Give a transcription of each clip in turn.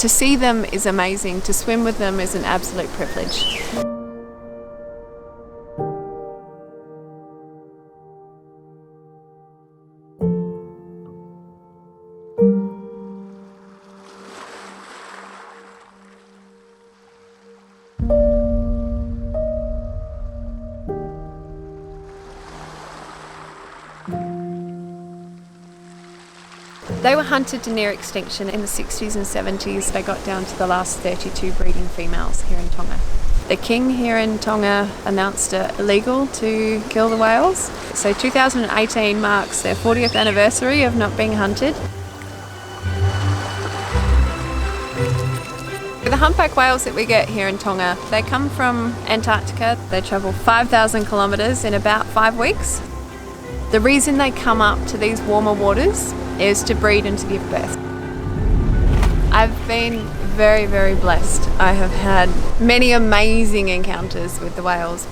To see them is amazing. To swim with them is an absolute privilege. They were hunted to near extinction in the 60s and 70s. They got down to the last 32 breeding females here in Tonga. The king here in Tonga announced it illegal to kill the whales. So 2018 marks their 40th anniversary of not being hunted. The humpback whales that we get here in Tonga, they come from Antarctica. They travel 5,000 kilometres in about 5 weeks. The reason they come up to these warmer waters is to breed and to give birth. I've been very, very blessed. I have had many amazing encounters with the whales.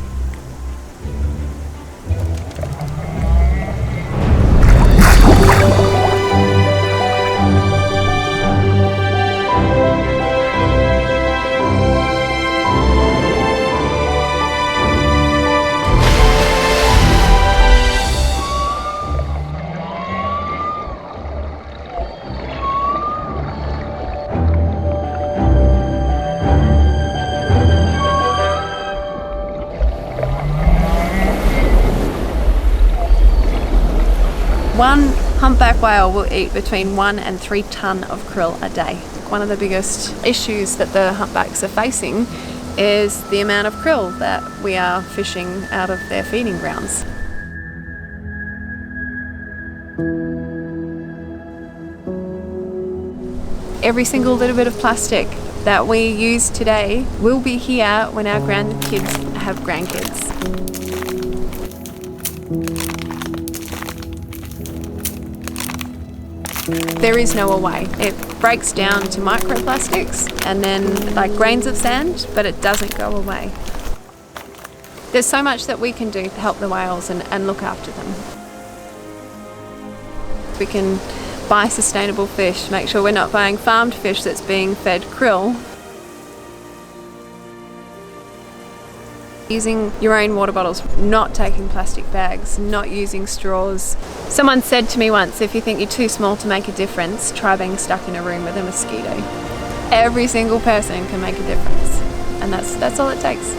One humpback whale will eat between 1 and 3 tonne of krill a day. One of the biggest issues that the humpbacks are facing is the amount of krill that we are fishing out of their feeding grounds. Every single little bit of plastic that we use today will be here when our grandkids have grandkids. There is no way. It breaks down to microplastics and then like grains of sand, but it doesn't go away. There's so much that we can do to help the whales and look after them. We can buy sustainable fish, make sure we're not buying farmed fish that's being fed krill. Using your own water bottles, not taking plastic bags, not using straws. Someone said to me once, if you think you're too small to make a difference, try being stuck in a room with a mosquito. Every single person can make a difference, and that's all it takes.